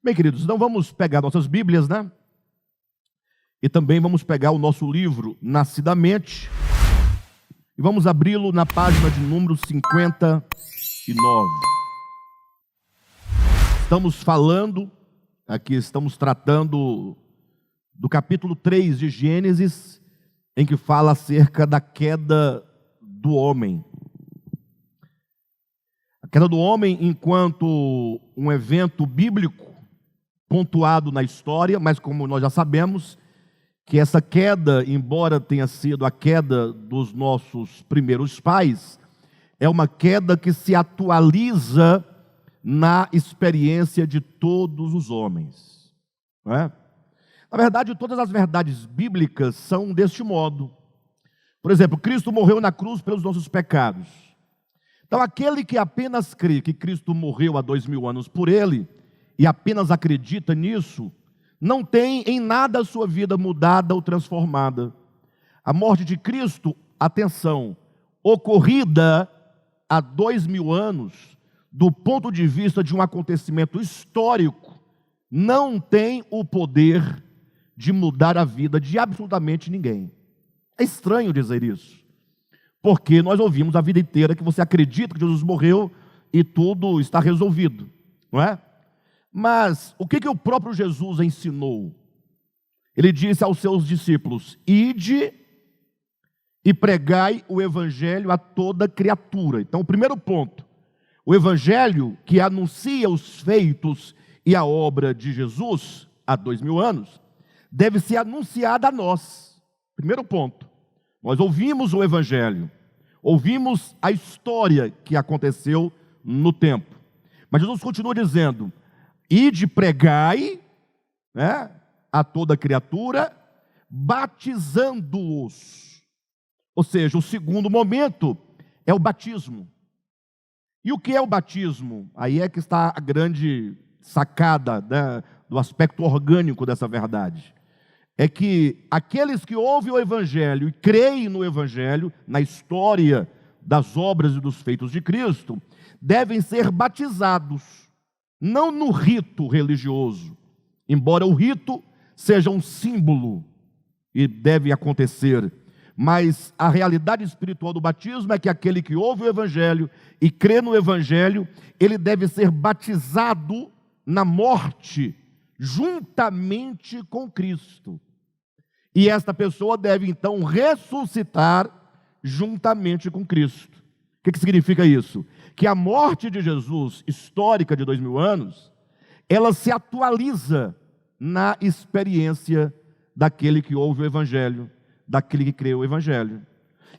Bem, queridos, então vamos pegar nossas Bíblias, né? E também vamos pegar o nosso livro Nascidamente e vamos abri-lo na página de número 59. Estamos tratando do capítulo 3 de Gênesis, em que fala acerca da queda do homem. A queda do homem enquanto um evento bíblico pontuado na história, mas como nós já sabemos, que essa queda, embora tenha sido a queda dos nossos primeiros pais, é uma queda que se atualiza na experiência de todos os homens, não é? Na verdade, todas as verdades bíblicas são deste modo. Por exemplo, Cristo morreu na cruz pelos nossos pecados. Então, aquele que apenas crê que Cristo morreu há 2000 anos por ele, e apenas acredita nisso, não tem em nada a sua vida mudada ou transformada. A morte de Cristo, atenção, ocorrida há 2000 anos, do ponto de vista de um acontecimento histórico, não tem o poder de mudar a vida de absolutamente ninguém. É estranho dizer isso, porque nós ouvimos a vida inteira que você acredita que Jesus morreu e tudo está resolvido, não é? Mas o que o próprio Jesus ensinou? Ele disse aos seus discípulos: ide e pregai o evangelho a toda criatura. Então, o primeiro ponto, o evangelho que anuncia os feitos e a obra de Jesus há 2000 anos, deve ser anunciado a nós. Primeiro ponto, nós ouvimos o evangelho, ouvimos a história que aconteceu no tempo, mas Jesus continua dizendo: ide pregai, né, a toda criatura, batizando-os. Ou seja, o segundo momento é o batismo. E o que é o batismo? Aí é que está a grande sacada, né, do aspecto orgânico dessa verdade. É que aqueles que ouvem o evangelho e creem no evangelho, na história das obras e dos feitos de Cristo, devem ser batizados. Não no rito religioso, embora o rito seja um símbolo e deve acontecer, mas a realidade espiritual do batismo é que aquele que ouve o evangelho e crê no evangelho, ele deve ser batizado na morte, juntamente com Cristo. E esta pessoa deve então ressuscitar juntamente com Cristo. O que significa isso? Que a morte de Jesus, histórica de 2000 anos, ela se atualiza na experiência daquele que ouve o evangelho, daquele que crê o evangelho.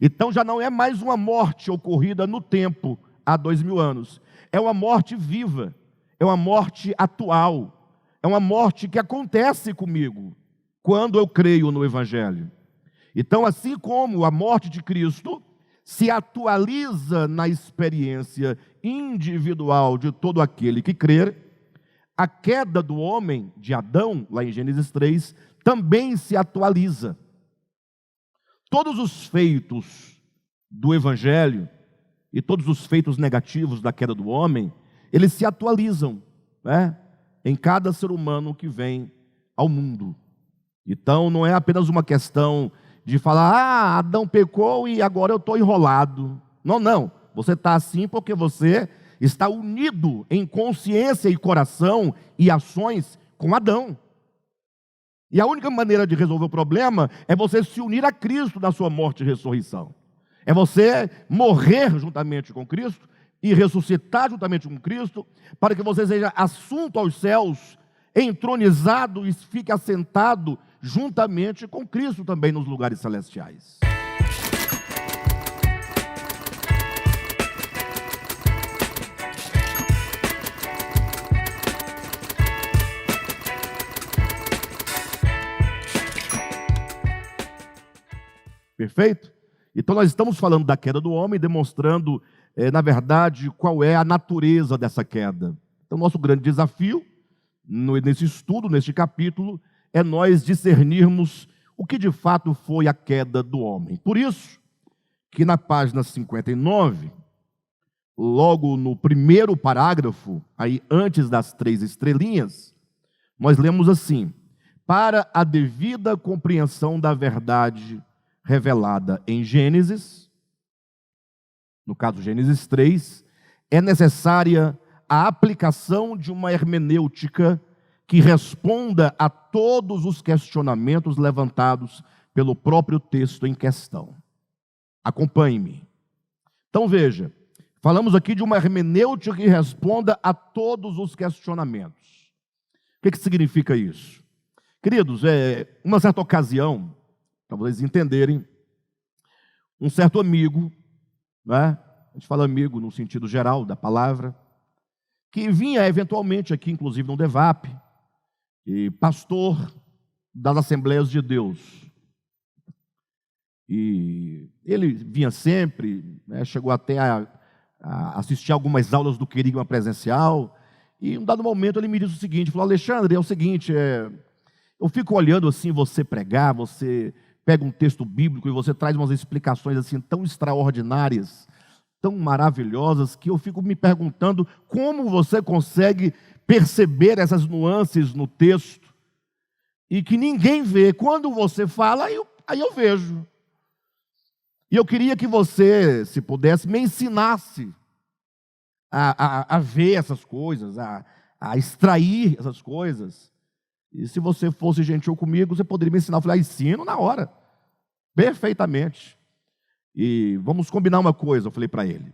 Então já não é mais uma morte ocorrida no tempo, há 2000 anos. É uma morte viva, é uma morte atual, é uma morte que acontece comigo, quando eu creio no evangelho. Então, assim como a morte de Cristo se atualiza na experiência individual de todo aquele que crer, a queda do homem, de Adão, lá em Gênesis 3, também se atualiza. Todos os feitos do evangelho e todos os feitos negativos da queda do homem, eles se atualizam, né, em cada ser humano que vem ao mundo. Então, não é apenas uma questão de falar: Adão pecou e agora eu estou enrolado. Não. Você está assim porque você está unido em consciência e coração e ações com Adão. E a única maneira de resolver o problema é você se unir a Cristo na sua morte e ressurreição. É você morrer juntamente com Cristo e ressuscitar juntamente com Cristo, para que você seja assunto aos céus, entronizado e fique assentado juntamente com Cristo também nos lugares celestiais. Perfeito? Então nós estamos falando da queda do homem, demonstrando, na verdade, qual é a natureza dessa queda. Então nosso grande desafio, nesse estudo, neste capítulo, é nós discernirmos o que de fato foi a queda do homem. Por isso, que na página 59, logo no primeiro parágrafo, aí antes das 3 estrelinhas, Nós lemos assim: para a devida compreensão da verdade revelada em Gênesis, no caso Gênesis 3, é necessária a aplicação de uma hermenêutica que responda a todos os questionamentos levantados pelo próprio texto em questão. Acompanhe-me. Então veja, falamos aqui de uma hermenêutica que responda a todos os questionamentos. O que significa isso? Queridos, uma certa ocasião, para vocês entenderem, um certo amigo, né? A gente fala amigo no sentido geral da palavra, que vinha eventualmente aqui, inclusive no DEVAP, e pastor das Assembleias de Deus. E ele vinha sempre, né, chegou até a assistir algumas aulas do Querigma presencial, e em um dado momento ele me disse o seguinte, falou: Alexandre, é o seguinte, eu fico olhando assim você pregar, você pega um texto bíblico e você traz umas explicações assim tão extraordinárias, tão maravilhosas, que eu fico me perguntando como você consegue perceber essas nuances no texto e que ninguém vê. Quando você fala, aí eu vejo. E eu queria que você, se pudesse, me ensinasse a ver essas coisas, a extrair essas coisas. E se você fosse gentil comigo, você poderia me ensinar. Eu falei: ensino na hora, perfeitamente. E vamos combinar uma coisa, eu falei para ele.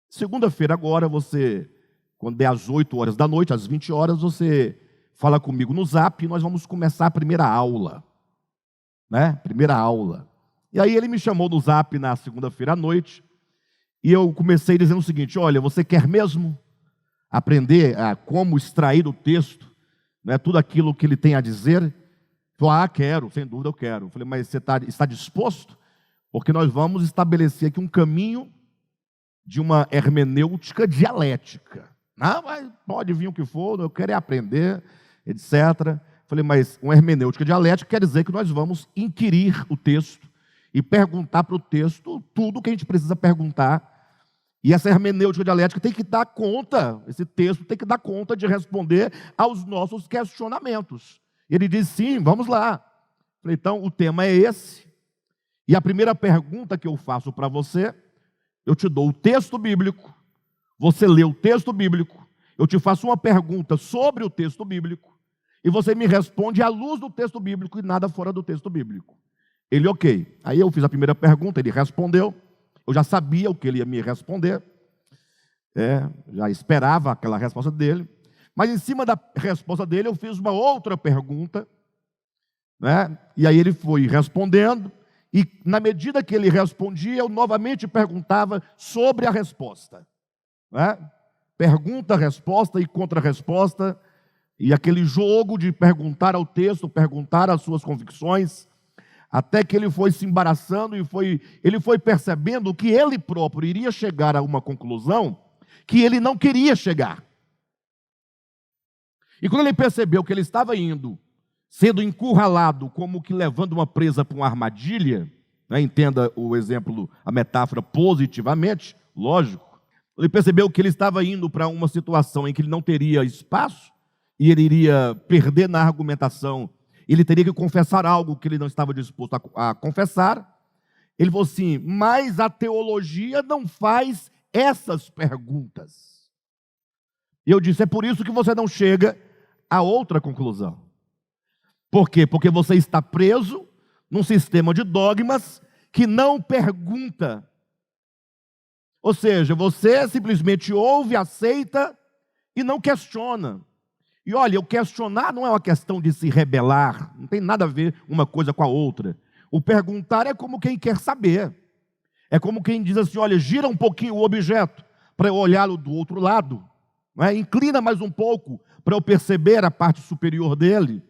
Segunda-feira agora, você, quando der às 8 horas da noite, às 20 horas, você fala comigo no Zap e nós vamos começar a primeira aula. Né? Primeira aula. E aí ele me chamou no Zap na segunda-feira à noite, e eu comecei dizendo o seguinte: olha, você quer mesmo aprender a como extrair do texto, né, tudo aquilo que ele tem a dizer? Ele falou: quero, sem dúvida eu quero. Eu falei: mas você está disposto? Porque nós vamos estabelecer aqui um caminho de uma hermenêutica dialética. Não, mas pode vir o que for, eu quero aprender, etc. Falei: mas uma hermenêutica dialética quer dizer que nós vamos inquirir o texto e perguntar para o texto tudo o que a gente precisa perguntar. E essa hermenêutica dialética tem que dar conta, esse texto tem que dar conta de responder aos nossos questionamentos. Ele disse: sim, vamos lá. Falei: então, o tema é esse. E a primeira pergunta que eu faço para você, eu te dou o texto bíblico, você lê o texto bíblico, eu te faço uma pergunta sobre o texto bíblico, e você me responde à luz do texto bíblico e nada fora do texto bíblico. Ele: ok. Aí eu fiz a primeira pergunta, ele respondeu. Eu já sabia o que ele ia me responder. Já esperava aquela resposta dele. Mas em cima da resposta dele, eu fiz uma outra pergunta, né? E aí ele foi respondendo. E na medida que ele respondia, eu novamente perguntava sobre a resposta. Né? Pergunta, resposta e contra-resposta. E aquele jogo de perguntar ao texto, perguntar as suas convicções, até que ele foi se embaraçando e ele foi percebendo que ele próprio iria chegar a uma conclusão que ele não queria chegar. E quando ele percebeu que ele estava indo, sendo encurralado, como que levando uma presa para uma armadilha, né? Entenda o exemplo, a metáfora positivamente, lógico. Ele percebeu que ele estava indo para uma situação em que ele não teria espaço, e ele iria perder na argumentação, ele teria que confessar algo que ele não estava disposto a confessar. Ele falou assim: mas a teologia não faz essas perguntas. E eu disse: é por isso que você não chega a outra conclusão. Por quê? Porque você está preso num sistema de dogmas que não pergunta. Ou seja, você simplesmente ouve, aceita e não questiona. E olha, o questionar não é uma questão de se rebelar, não tem nada a ver uma coisa com a outra. O perguntar é como quem quer saber. É como quem diz assim: olha, gira um pouquinho o objeto para eu olhá-lo do outro lado. Não é? Inclina mais um pouco para eu perceber a parte superior dele.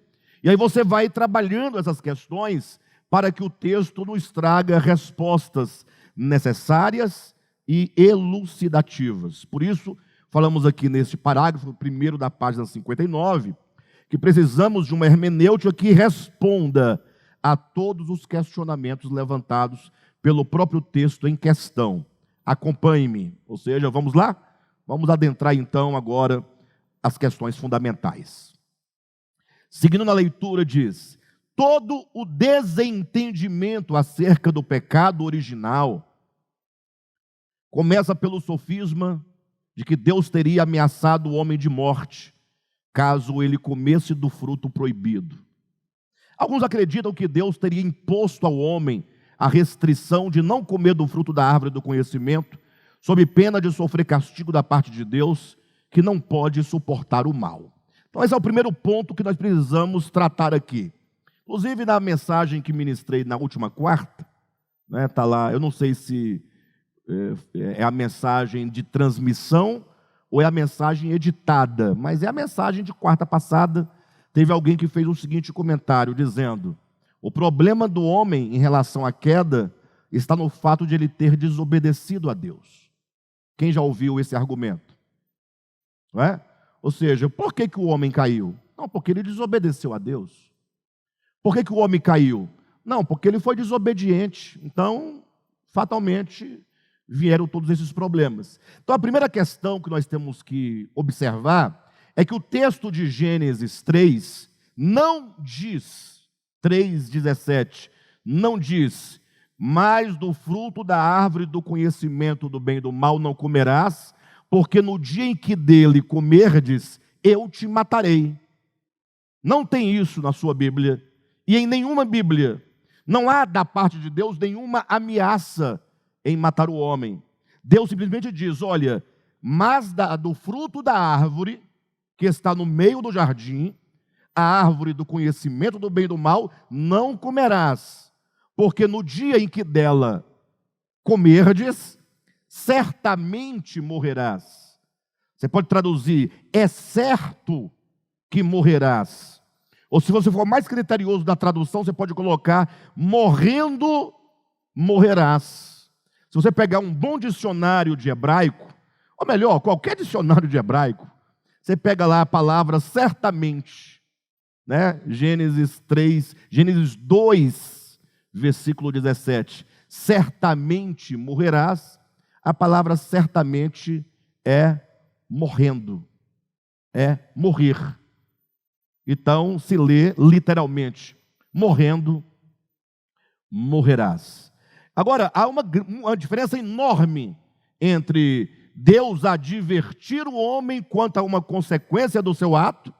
E aí você vai trabalhando essas questões para que o texto nos traga respostas necessárias e elucidativas. Por isso, falamos aqui neste parágrafo, primeiro da página 59, que precisamos de uma hermenêutica que responda a todos os questionamentos levantados pelo próprio texto em questão. Acompanhe-me. Ou seja, vamos lá? Vamos adentrar então agora as questões fundamentais. Seguindo na leitura, diz: todo o desentendimento acerca do pecado original começa pelo sofisma de que Deus teria ameaçado o homem de morte, caso ele comesse do fruto proibido. Alguns acreditam que Deus teria imposto ao homem a restrição de não comer do fruto da árvore do conhecimento, sob pena de sofrer castigo da parte de Deus, que não pode suportar o mal. Então esse é o primeiro ponto que nós precisamos tratar aqui. Inclusive na mensagem que ministrei na última quarta, tá lá, eu não sei se é a mensagem de transmissão ou é a mensagem editada, mas é a mensagem de quarta passada. Teve alguém que fez o seguinte comentário, dizendo: o problema do homem em relação à queda está no fato de ele ter desobedecido a Deus. Quem já ouviu esse argumento? Não é? Ou seja, por que o homem caiu? Não, porque ele desobedeceu a Deus. Por que o homem caiu? Não, porque ele foi desobediente. Então, fatalmente, vieram todos esses problemas. Então, a primeira questão que nós temos que observar é que o texto de Gênesis 3 não diz, 3,17, não diz: mas do fruto da árvore do conhecimento do bem e do mal não comerás, porque no dia em que dele comerdes, eu te matarei. Não tem isso na sua Bíblia, e em nenhuma Bíblia. Não há da parte de Deus nenhuma ameaça em matar o homem. Deus simplesmente diz: olha, mas do fruto da árvore que está no meio do jardim, a árvore do conhecimento do bem e do mal, não comerás, porque no dia em que dela comerdes, certamente morrerás. Você pode traduzir: é certo que morrerás. Ou se você for mais criterioso da tradução, você pode colocar: morrendo morrerás. Se você pegar um bom dicionário de hebraico, ou melhor, qualquer dicionário de hebraico, você pega lá a palavra certamente, Gênesis 2, versículo 17. Certamente morrerás. A palavra certamente é morrendo, é morrer. Então se lê literalmente: morrendo morrerás. Agora, há uma diferença enorme entre Deus advertir o homem quanto a uma consequência do seu ato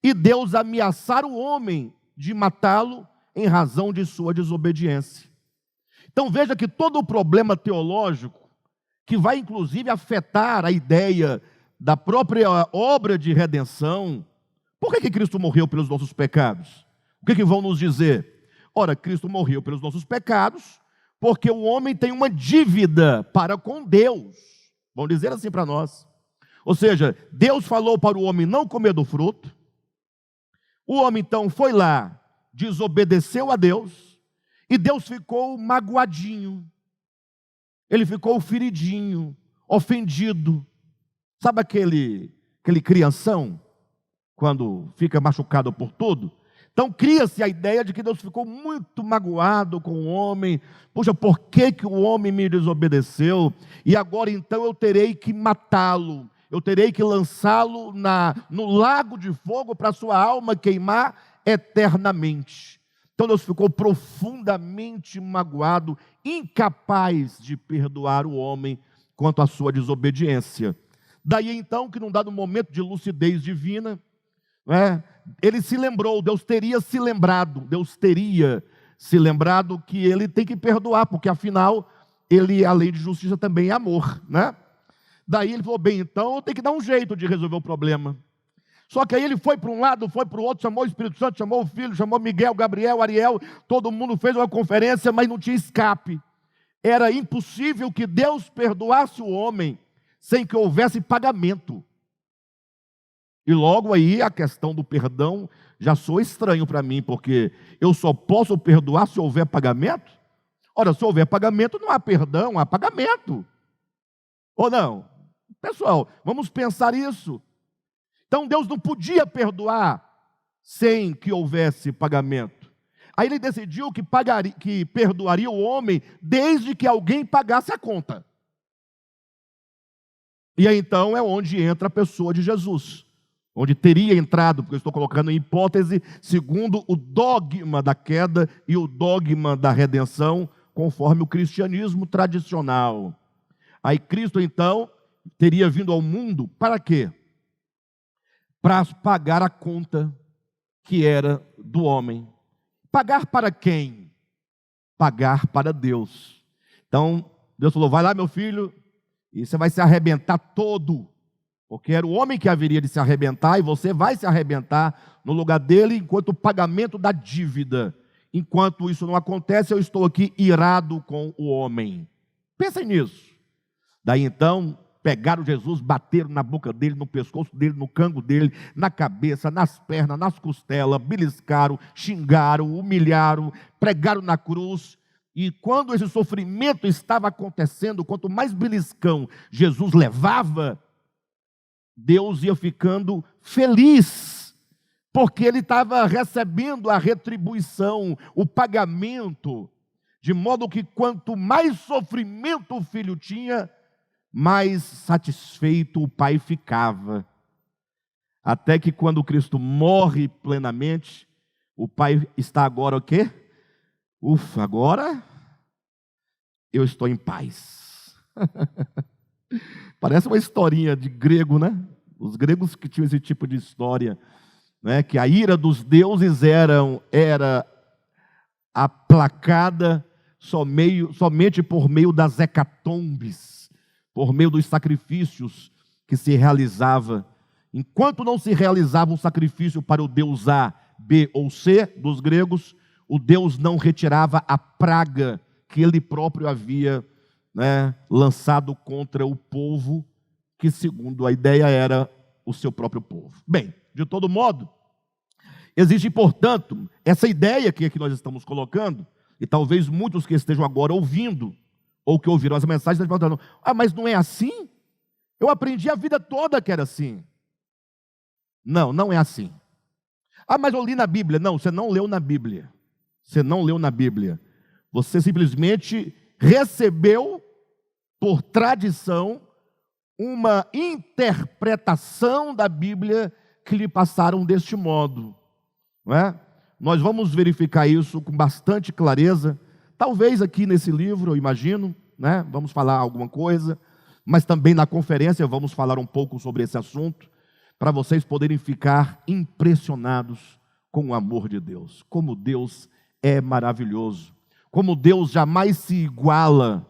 e Deus ameaçar o homem de matá-lo em razão de sua desobediência. Então veja que todo o problema teológico, que vai inclusive afetar a ideia da própria obra de redenção. Por que Cristo morreu pelos nossos pecados? O que vão nos dizer? Ora, Cristo morreu pelos nossos pecados porque o homem tem uma dívida para com Deus. Vão dizer assim para nós. Ou seja, Deus falou para o homem não comer do fruto. O homem então foi lá, desobedeceu a Deus, e Deus ficou magoadinho. Ele ficou feridinho, ofendido. Sabe aquele crianção, quando fica machucado por tudo? Então cria-se a ideia de que Deus ficou muito magoado com o homem. Puxa, por que o homem me desobedeceu? E agora então eu terei que matá-lo. Eu terei que lançá-lo no lago de fogo para a sua alma queimar eternamente. Então Deus ficou profundamente magoado, incapaz de perdoar o homem quanto à sua desobediência. Daí então que num dado momento de lucidez divina, ele se lembrou, Deus teria se lembrado que ele tem que perdoar, porque afinal, ele, além de justiça, também é amor, Daí ele falou: bem, então eu tenho que dar um jeito de resolver o problema. Só que aí ele foi para um lado, foi para o outro, chamou o Espírito Santo, chamou o Filho, chamou Miguel, Gabriel, Ariel, todo mundo fez uma conferência, mas não tinha escape. Era impossível que Deus perdoasse o homem sem que houvesse pagamento. E logo aí a questão do perdão já soa estranho para mim, porque eu só posso perdoar se houver pagamento? Ora, se houver pagamento, não há perdão, há pagamento. Ou não? Pessoal, vamos pensar isso. Então Deus não podia perdoar sem que houvesse pagamento. Aí ele decidiu que perdoaria o homem desde que alguém pagasse a conta. E aí então é onde entra a pessoa de Jesus. onde teria entrado, porque eu estou colocando em hipótese, segundo o dogma da queda e o dogma da redenção, conforme o cristianismo tradicional. Aí Cristo, então, teria vindo ao mundo para quê? Para pagar a conta que era do homem. Pagar para quem? Pagar para Deus. Então, Deus falou, vai lá, meu filho, e você vai se arrebentar todo, porque era o homem que haveria de se arrebentar, e você vai se arrebentar no lugar dele, enquanto o pagamento da dívida. Enquanto isso não acontece, eu estou aqui irado com o homem. Pensem nisso. Daí então, pegaram Jesus, bateram na boca dele, no pescoço dele, no cango dele, na cabeça, nas pernas, nas costelas, beliscaram, xingaram, humilharam, pregaram na cruz. E quando esse sofrimento estava acontecendo, quanto mais beliscão Jesus levava, Deus ia ficando feliz, porque ele estava recebendo a retribuição, o pagamento, de modo que quanto mais sofrimento o filho tinha, mais satisfeito o pai ficava. Até que quando Cristo morre plenamente, o pai está agora o quê? Ufa, agora eu estou em paz. Parece uma historinha de grego, né? Os gregos que tinham esse tipo de história, né? Que a ira dos deuses era aplacada somente por meio das hecatombes, por meio dos sacrifícios que se realizava. Enquanto não se realizava um sacrifício para o deus A, B ou C dos gregos, o Deus não retirava a praga que ele próprio havia, né, lançado contra o povo, que segundo a ideia era o seu próprio povo. Bem, de todo modo, existe, portanto, essa ideia que nós estamos colocando, e talvez muitos que estejam agora ouvindo, ou que ouviram as mensagens, estão perguntando, mas não é assim? Eu aprendi a vida toda que era assim. Não, não é assim. Mas eu li na Bíblia. Não, você não leu na Bíblia. Você não leu na Bíblia. Você simplesmente recebeu, por tradição, uma interpretação da Bíblia que lhe passaram deste modo. Não é? Nós vamos verificar isso com bastante clareza. Talvez aqui nesse livro, eu imagino, né? Vamos falar alguma coisa, mas também na conferência vamos falar um pouco sobre esse assunto, para vocês poderem ficar impressionados com o amor de Deus. Como Deus é maravilhoso. Como Deus jamais se iguala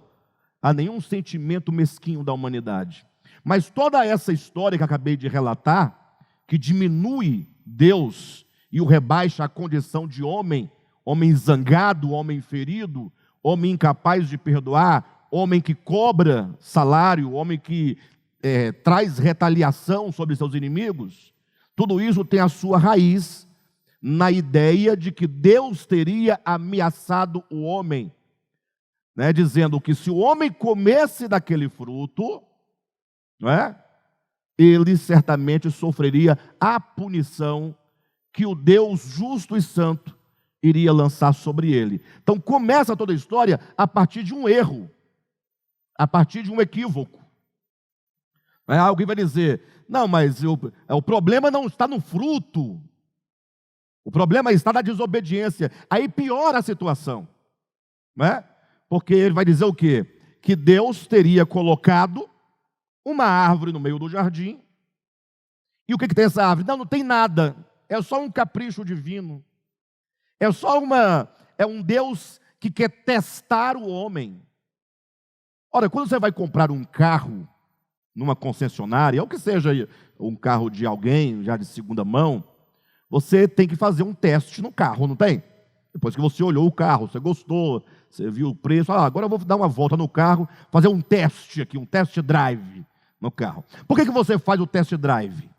a nenhum sentimento mesquinho da humanidade. Mas toda essa história que acabei de relatar, que diminui Deus e o rebaixa à condição de homem, homem zangado, homem ferido, homem incapaz de perdoar, homem que cobra salário, homem que traz retaliação sobre seus inimigos, tudo isso tem a sua raiz na ideia de que Deus teria ameaçado o homem, né, dizendo que se o homem comesse daquele fruto, não é, ele certamente sofreria a punição que o Deus justo e santo iria lançar sobre ele. Então começa toda a história a partir de um erro, a partir de um equívoco. Alguém vai dizer, não, mas o problema não está no fruto, o problema está na desobediência. Aí piora a situação, né? Porque ele vai dizer o quê? Que Deus teria colocado uma árvore no meio do jardim, e o que tem essa árvore? Não tem nada, é só um capricho divino, é um Deus que quer testar o homem. Ora, quando você vai comprar um carro numa concessionária, ou que seja um carro de alguém, já de segunda mão, você tem que fazer um teste no carro, não tem? Depois que você olhou o carro, você gostou, você viu o preço, agora eu vou dar uma volta no carro, fazer um teste aqui, um test drive no carro. Por que você faz o test drive?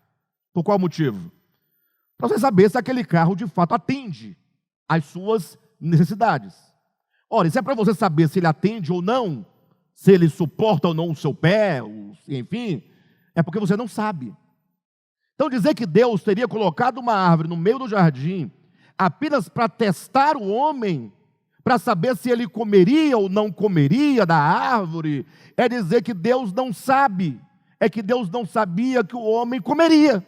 Por qual motivo? Para você saber se aquele carro de fato atende às suas necessidades. Ora, isso é para você saber se ele atende ou não, se ele suporta ou não o seu pé, enfim, é porque você não sabe. Então dizer que Deus teria colocado uma árvore no meio do jardim, apenas para testar o homem, para saber se ele comeria ou não comeria da árvore, é dizer que Deus não sabe, é que Deus não sabia que o homem comeria.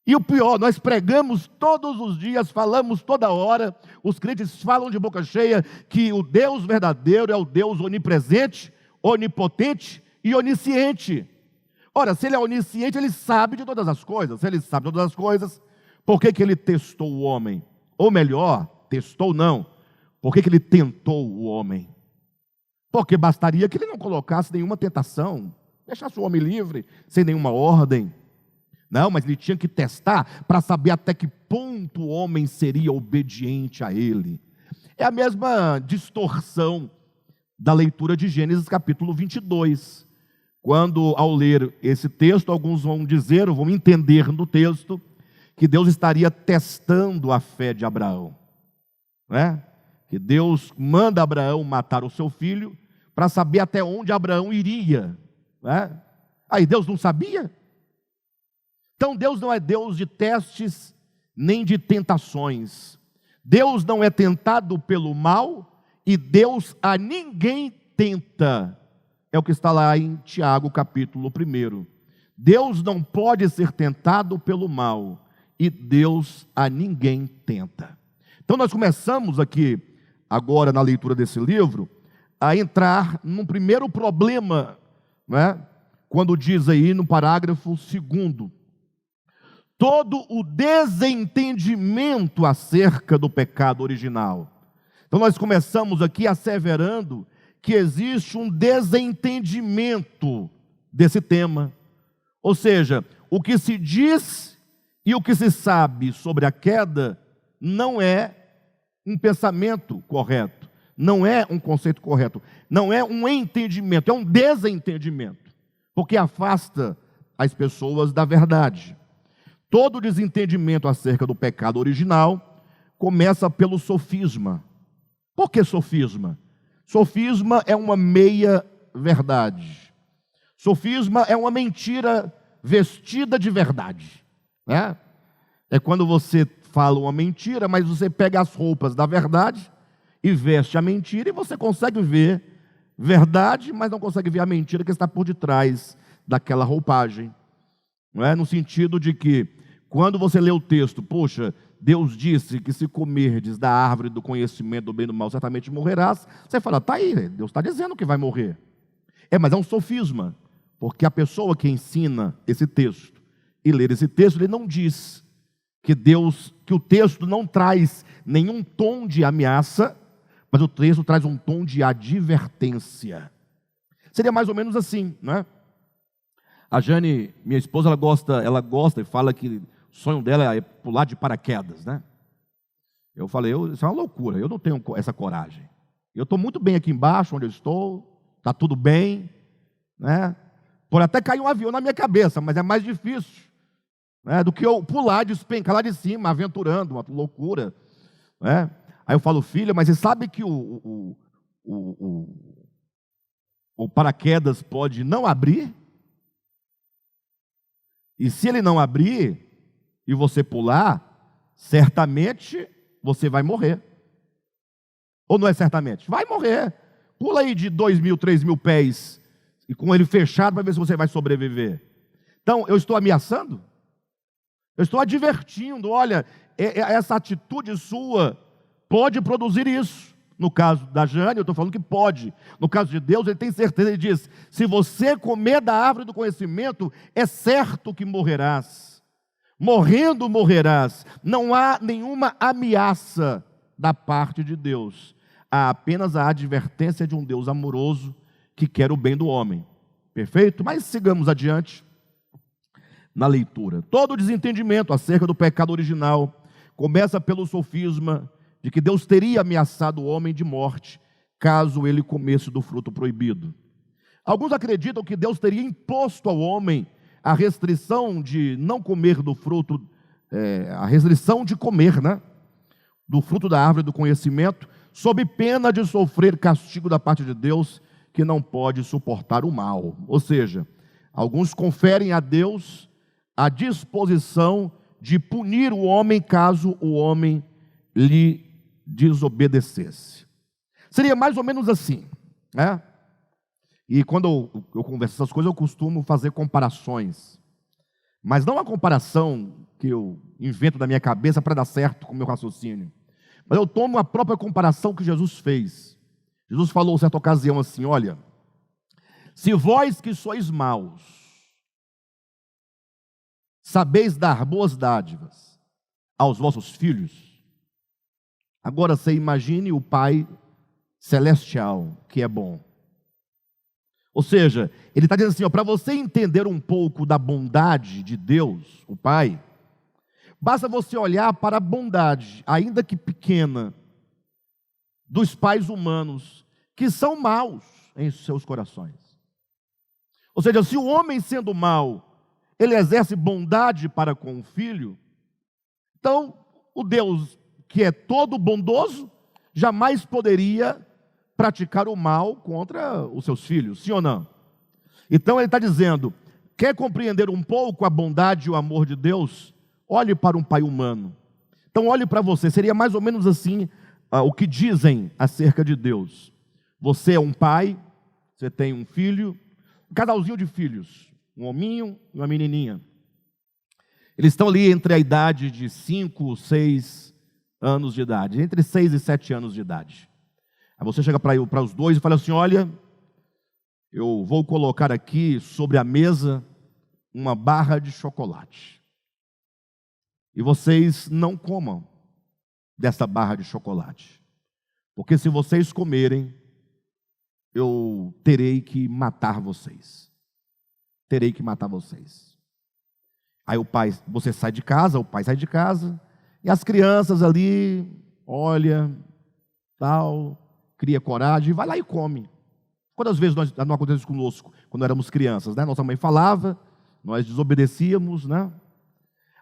E o pior, nós pregamos todos os dias, falamos toda hora, os crentes falam de boca cheia que o Deus verdadeiro é o Deus onipresente, onipotente e onisciente. Ora, se ele é onisciente, ele sabe de todas as coisas. Se ele sabe de todas as coisas, por que ele testou o homem? Ou melhor, testou não, por que ele tentou o homem? Porque bastaria que ele não colocasse nenhuma tentação, deixasse o homem livre, sem nenhuma ordem. Não, mas ele tinha que testar para saber até que ponto o homem seria obediente a ele. É a mesma distorção da leitura de Gênesis capítulo 22. Quando, ao ler esse texto, alguns vão dizer, ou vão entender no texto, que Deus estaria testando a fé de Abraão. Né? Que Deus manda Abraão matar o seu filho para saber até onde Abraão iria. Né? Aí Deus não sabia? Então Deus não é Deus de testes, nem de tentações. Deus não é tentado pelo mal, e Deus a ninguém tenta. É o que está lá em Tiago capítulo 1. Deus não pode ser tentado pelo mal, e Deus a ninguém tenta. Então nós começamos aqui, agora na leitura desse livro, a entrar num primeiro problema, né? Quando diz aí no parágrafo 2, todo o desentendimento acerca do pecado original. Então nós começamos aqui asseverando que existe um desentendimento desse tema. Ou seja, o que se diz e o que se sabe sobre a queda não é um pensamento correto, não é um conceito correto, não é um entendimento, é um desentendimento, porque afasta as pessoas da verdade. Todo desentendimento acerca do pecado original começa pelo sofisma. Por que sofisma? Sofisma é uma meia-verdade. Sofisma é uma mentira vestida de verdade. Né? É quando você fala uma mentira, mas você pega as roupas da verdade e veste a mentira, e você consegue ver verdade, mas não consegue ver a mentira que está por detrás daquela roupagem. Não é? No sentido de que, quando você lê o texto, poxa, Deus disse que se comerdes da árvore do conhecimento do bem e do mal, certamente morrerás. Você fala, tá aí, Deus está dizendo que vai morrer. Mas é um sofisma, porque a pessoa que ensina esse texto e ler esse texto, ele não diz que o texto não traz nenhum tom de ameaça, mas o texto traz um tom de advertência. Seria mais ou menos assim, não é? A Jane, minha esposa, ela gosta e fala que o sonho dela é pular de paraquedas, né? Eu falei, isso é uma loucura, eu não tenho essa coragem. Eu estou muito bem aqui embaixo, onde eu estou, está tudo bem, né? Pode até cair um avião na minha cabeça, mas é mais difícil, né, do que eu pular, despencar lá de cima, aventurando, uma loucura. Né? Aí eu falo, filha, mas você sabe que o paraquedas pode não abrir? E se ele não abrir e você pular, certamente você vai morrer. Ou não é certamente? Vai morrer. Pula aí de 2.000, 3.000 pés e com ele fechado para ver se você vai sobreviver. Então, eu estou ameaçando? Eu estou advertindo, olha, essa atitude sua pode produzir isso. No caso da Jane, eu estou falando que pode. No caso de Deus, ele tem certeza, ele diz, se você comer da árvore do conhecimento, é certo que morrerás. Morrendo, morrerás. Não há nenhuma ameaça da parte de Deus. Há apenas a advertência de um Deus amoroso que quer o bem do homem. Perfeito? Mas sigamos adiante na leitura. Todo desentendimento acerca do pecado original começa pelo sofisma de que Deus teria ameaçado o homem de morte caso ele comesse do fruto proibido. Alguns acreditam que Deus teria imposto ao homem a restrição de não comer do fruto, a restrição de comer, né, do fruto da árvore do conhecimento, sob pena de sofrer castigo da parte de Deus, que não pode suportar o mal. Ou seja, alguns conferem a Deus a disposição de punir o homem caso o homem lhe desobedecesse. Seria mais ou menos assim, né? E quando eu converso essas coisas, eu costumo fazer comparações. Mas não uma comparação que eu invento da minha cabeça para dar certo com o meu raciocínio. Mas eu tomo a própria comparação que Jesus fez. Jesus falou em certa ocasião assim: olha, se vós que sois maus, sabeis dar boas dádivas aos vossos filhos, agora você imagine o Pai Celestial, que é bom. Ou seja, ele está dizendo assim, para você entender um pouco da bondade de Deus, o Pai, basta você olhar para a bondade, ainda que pequena, dos pais humanos, que são maus em seus corações. Ou seja, se o homem sendo mau, ele exerce bondade para com o filho, então o Deus que é todo bondoso, jamais poderia praticar o mal contra os seus filhos, sim ou não? Então ele está dizendo, quer compreender um pouco a bondade e o amor de Deus? Olhe para um pai humano. Então olhe para você, seria mais ou menos assim o que dizem acerca de Deus. Você é um pai, você tem um filho, um casalzinho de filhos, um hominho e uma menininha. Eles estão ali entre a idade de 5, 6 anos de idade, entre 6 e 7 anos de idade. Aí você chega para os dois e fala assim, olha, eu vou colocar aqui sobre a mesa uma barra de chocolate. E vocês não comam dessa barra de chocolate. Porque se vocês comerem, eu terei que matar vocês. Terei que matar vocês. Aí você sai de casa, o pai sai de casa, e as crianças ali, olha, tal, cria coragem, vai lá e come. Quantas vezes não aconteceu isso conosco, quando éramos crianças, né? Nossa mãe falava, nós desobedecíamos, né?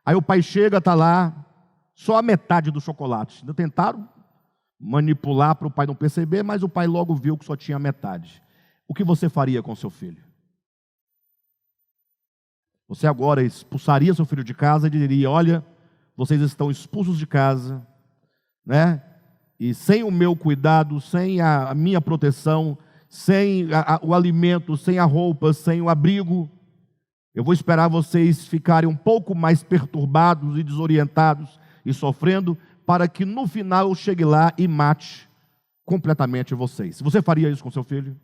Aí o pai chega, está lá, só a metade do chocolate. Ainda tentaram manipular para o pai não perceber, mas o pai logo viu que só tinha metade. O que você faria com seu filho? Você agora expulsaria seu filho de casa e diria, olha, vocês estão expulsos de casa, né? E sem o meu cuidado, sem a minha proteção, sem o alimento, sem a roupa, sem o abrigo, eu vou esperar vocês ficarem um pouco mais perturbados e desorientados e sofrendo, para que no final eu chegue lá e mate completamente vocês. Você faria isso com seu filho?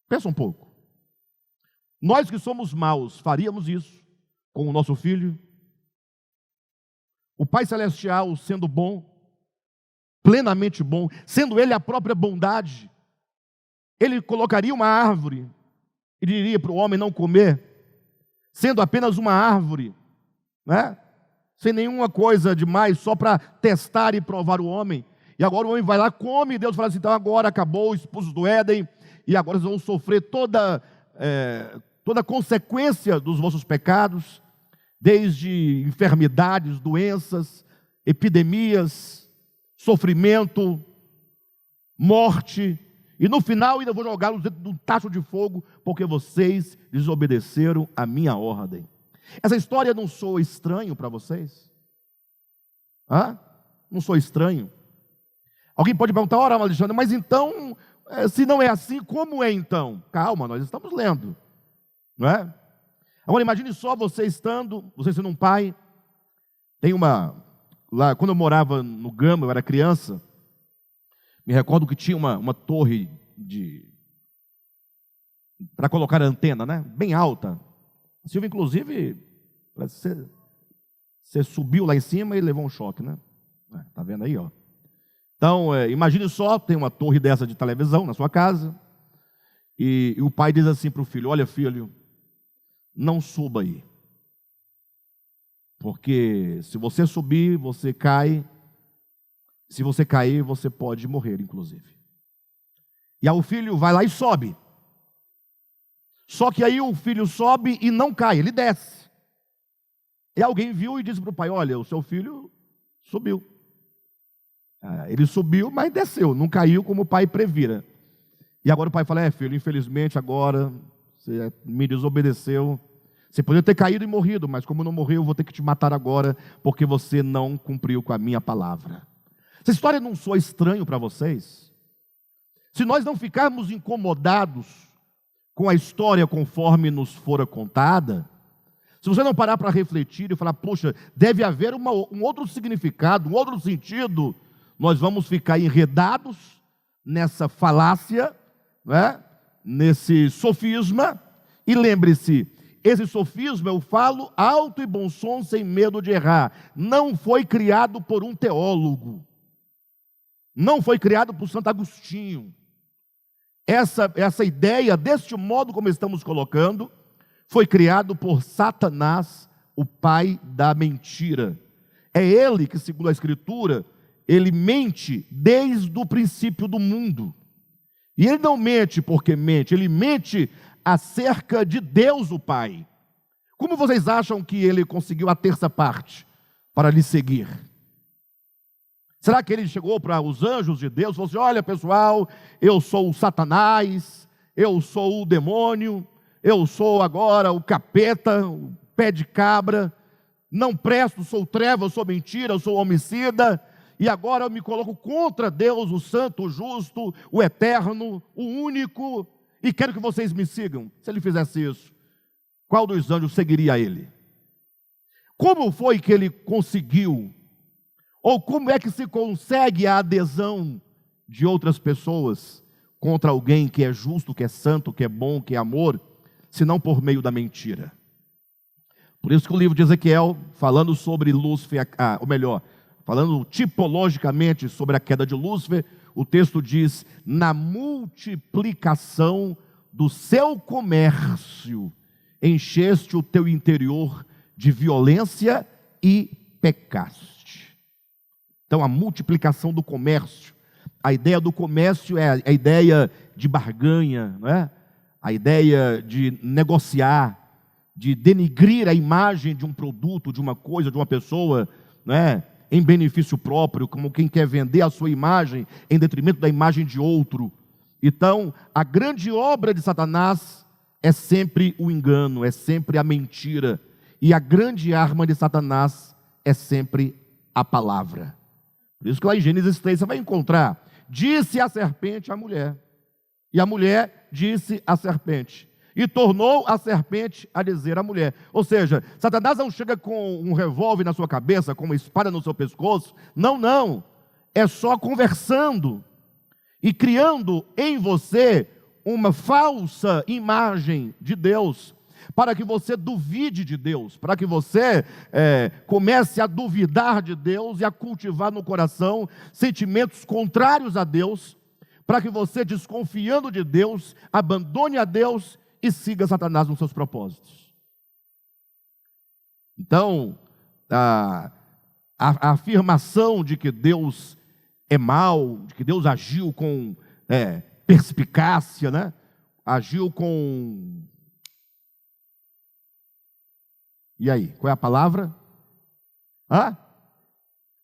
Pensa um pouco. Nós que somos maus, faríamos isso com o nosso filho? O Pai Celestial, sendo bom, plenamente bom, sendo Ele a própria bondade, Ele colocaria uma árvore e diria para o homem não comer, sendo apenas uma árvore, né? Sem nenhuma coisa demais, só para testar e provar o homem. E agora o homem vai lá, come, e Deus fala assim, então agora acabou, expulsos do Éden, e agora vocês vão sofrer toda a consequência dos vossos pecados, desde enfermidades, doenças, epidemias, sofrimento, morte, e no final ainda vou jogá-los dentro de um tacho de fogo, porque vocês desobedeceram a minha ordem. Essa história não soa estranho para vocês? Não soa estranho? Alguém pode perguntar, ora, Alexandre, mas então, se não é assim, como é então? Calma, nós estamos lendo, não é? Agora imagine só você sendo um pai, tem lá quando eu morava no Gama, eu era criança, me recordo que tinha uma torre para colocar a antena, né? Bem alta. A Silvia, inclusive, você subiu lá em cima e levou um choque, né? Tá vendo aí, ó. Então, imagine só, tem uma torre dessa de televisão na sua casa, e o pai diz assim para o filho, olha filho, não suba aí, porque se você subir, você cai, se você cair, você pode morrer, inclusive. E aí o filho vai lá e sobe. Só que aí o filho sobe e não cai, ele desce. E alguém viu e disse para o pai, olha, o seu filho subiu. Ele subiu, mas desceu, não caiu como o pai previra. E agora o pai fala, filho, infelizmente agora você me desobedeceu. Você poderia ter caído e morrido, mas como não morreu, eu vou ter que te matar agora, porque você não cumpriu com a minha palavra. Essa história não soa estranho para vocês? Se nós não ficarmos incomodados com a história conforme nos fora contada, Se você não parar para refletir e falar, poxa, deve haver um outro significado, um outro sentido, nós vamos ficar enredados nessa falácia, né? Nesse sofisma. E lembre-se, esse sofisma, eu falo alto e bom som, sem medo de errar, não foi criado por um teólogo, não foi criado por Santo Agostinho. Essa ideia, deste modo como estamos colocando, foi criado por Satanás, o pai da mentira. É ele que, segundo a Escritura, ele mente desde o princípio do mundo. E ele não mente porque mente, ele mente acerca de Deus o Pai. Como vocês acham que ele conseguiu a terça parte para lhe seguir? Será que ele chegou para os anjos de Deus e falou assim, olha pessoal, eu sou o Satanás, eu sou o demônio, eu sou agora o capeta, o pé de cabra, não presto, sou treva, eu sou mentira, eu sou homicida, e agora eu me coloco contra Deus, o santo, o justo, o eterno, o único, e quero que vocês me sigam. Se ele fizesse isso, qual dos anjos seguiria ele? Como foi que ele conseguiu? Ou como é que se consegue a adesão de outras pessoas contra alguém que é justo, que é santo, que é bom, que é amor, se não por meio da mentira? Por isso que o livro de Ezequiel, falando sobre Lúcifer, ou melhor, falando tipologicamente sobre a queda de Lúcifer, o texto diz, na multiplicação do seu comércio, encheste o teu interior de violência e pecaste. Então, a multiplicação do comércio, a ideia do comércio é a ideia de barganha, não é? A ideia de negociar, de denigrir a imagem de um produto, de uma coisa, de uma pessoa, não é? Em benefício próprio, como quem quer vender a sua imagem em detrimento da imagem de outro. Então, a grande obra de Satanás é sempre o engano, é sempre a mentira. E a grande arma de Satanás é sempre a palavra. Por isso que lá em Gênesis 3 você vai encontrar, disse a serpente à mulher, e a mulher disse à serpente, e tornou a serpente a dizer à mulher. Ou seja, Satanás não chega com um revólver na sua cabeça, com uma espada no seu pescoço, não, é só conversando, e criando em você uma falsa imagem de Deus, para que você duvide de Deus, para que você comece a duvidar de Deus e a cultivar no coração sentimentos contrários a Deus, para que você, desconfiando de Deus, abandone a Deus e siga Satanás nos seus propósitos. Então, a afirmação de que Deus é mau, de que Deus agiu com perspicácia, né? Agiu com... E aí, qual é a palavra?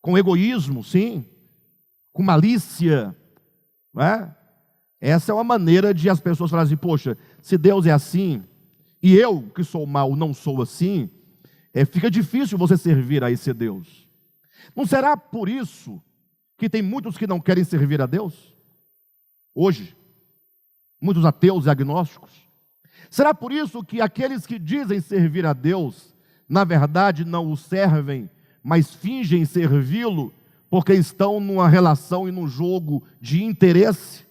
Com egoísmo, sim. Com malícia, não é? Essa é uma maneira de as pessoas falarem assim, poxa, se Deus é assim, e eu que sou mau não sou assim, fica difícil você servir a esse Deus. Não será por isso que tem muitos que não querem servir a Deus? Hoje, muitos ateus e agnósticos. Será por isso que aqueles que dizem servir a Deus, na verdade não o servem, mas fingem servi-lo, porque estão numa relação e num jogo de interesse?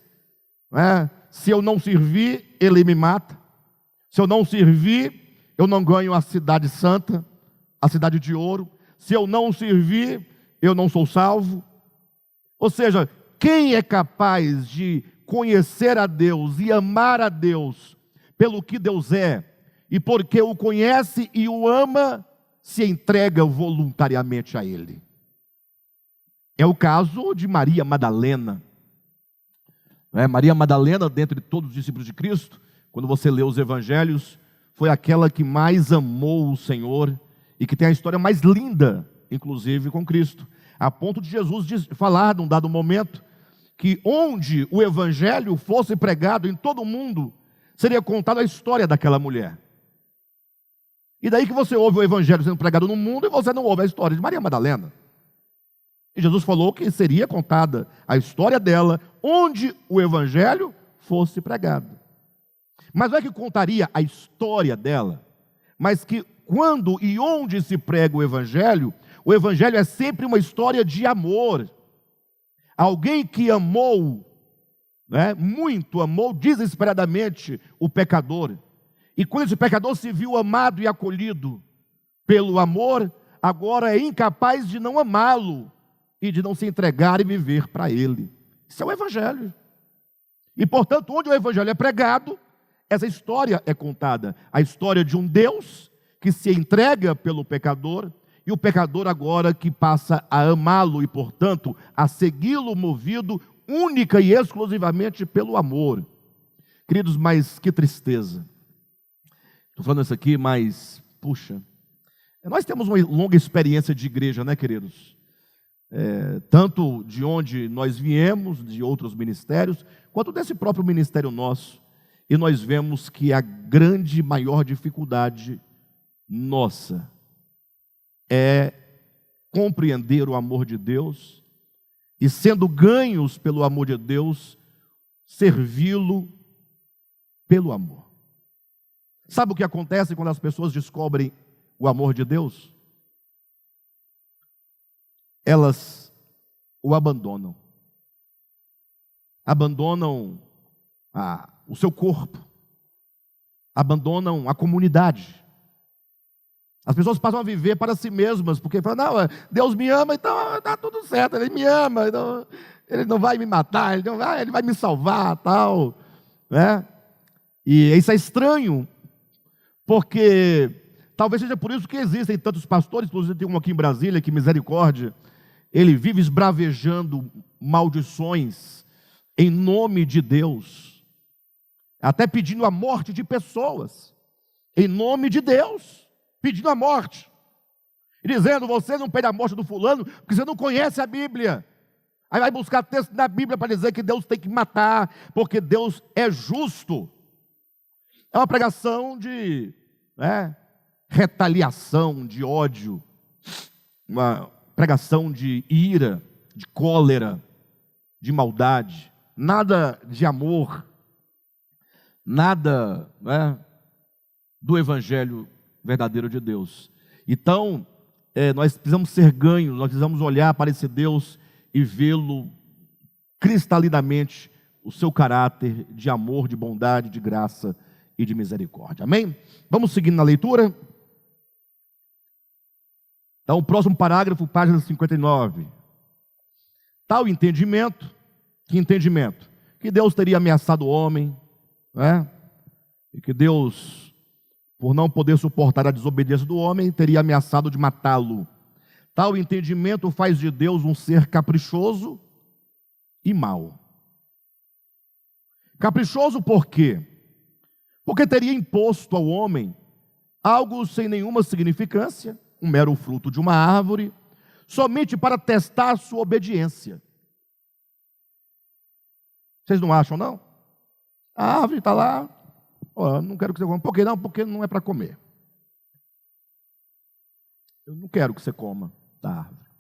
Se eu não servir, ele me mata. Se eu não servir, eu não ganho a cidade santa, a cidade de ouro. Se eu não servir, eu não sou salvo. Ou seja, quem é capaz de conhecer a Deus e amar a Deus pelo que Deus é, e porque o conhece e o ama, se entrega voluntariamente a Ele? É o caso de Maria Madalena. Maria Madalena, dentre todos os discípulos de Cristo, quando você lê os evangelhos, foi aquela que mais amou o Senhor e que tem a história mais linda, inclusive com Cristo, a ponto de Jesus falar, num dado momento, que onde o evangelho fosse pregado em todo o mundo, seria contada a história daquela mulher. E daí que você ouve o evangelho sendo pregado no mundo e você não ouve a história de Maria Madalena. E Jesus falou que seria contada a história dela onde o evangelho fosse pregado. Mas não é que contaria a história dela, mas que quando e onde se prega o Evangelho é sempre uma história de amor. Alguém que amou, né, muito, amou desesperadamente o pecador. E quando esse pecador se viu amado e acolhido pelo amor, agora é incapaz de não amá-lo e de não se entregar e viver para ele. Isso é o Evangelho. E, portanto, onde o Evangelho é pregado, essa história é contada. A história de um Deus que se entrega pelo pecador, e o pecador agora que passa a amá-lo e, portanto, a segui-lo movido única e exclusivamente pelo amor. Queridos, mas que tristeza. Estou falando isso aqui, mas, puxa, nós temos uma longa experiência de igreja, né, queridos? Tanto de onde nós viemos, de outros ministérios, quanto desse próprio ministério nosso. E nós vemos que a grande, maior dificuldade nossa é compreender o amor de Deus e, sendo ganhos pelo amor de Deus, servi-lo pelo amor. Sabe o que acontece quando as pessoas descobrem o amor de Deus? Elas o abandonam. Abandonam o seu corpo. Abandonam a comunidade. As pessoas passam a viver para si mesmas, porque falam, não, Deus me ama, então está tudo certo, Ele me ama, então, Ele não vai me matar, Ele vai me salvar, tal, né? E isso é estranho, porque talvez seja por isso que existem tantos pastores, inclusive tem um aqui em Brasília, que misericórdia, ele vive esbravejando maldições em nome de Deus, até pedindo a morte de pessoas, em nome de Deus, pedindo a morte, e dizendo, você não pede a morte do fulano, porque você não conhece a Bíblia. Aí vai buscar texto na Bíblia para dizer que Deus tem que matar, porque Deus é justo. É uma pregação de retaliação, de ódio, uma pregação de ira, de cólera, de maldade, nada de amor, nada do Evangelho verdadeiro de Deus. Então, nós precisamos ser ganhos, nós precisamos olhar para esse Deus e vê-lo cristalinamente, o seu caráter de amor, de bondade, de graça e de misericórdia. Amém? Vamos seguindo na leitura. Então, o próximo parágrafo, página 59. Tal entendimento, que entendimento? Que Deus teria ameaçado o homem, e que Deus, por não poder suportar a desobediência do homem, teria ameaçado de matá-lo. Tal entendimento faz de Deus um ser caprichoso e mau. Caprichoso por quê? Porque teria imposto ao homem algo sem nenhuma significância, um mero fruto de uma árvore, somente para testar sua obediência. Vocês não acham, não? A árvore está lá, não quero que você coma. Por que não? Porque não é para comer. Eu não quero que você coma da árvore.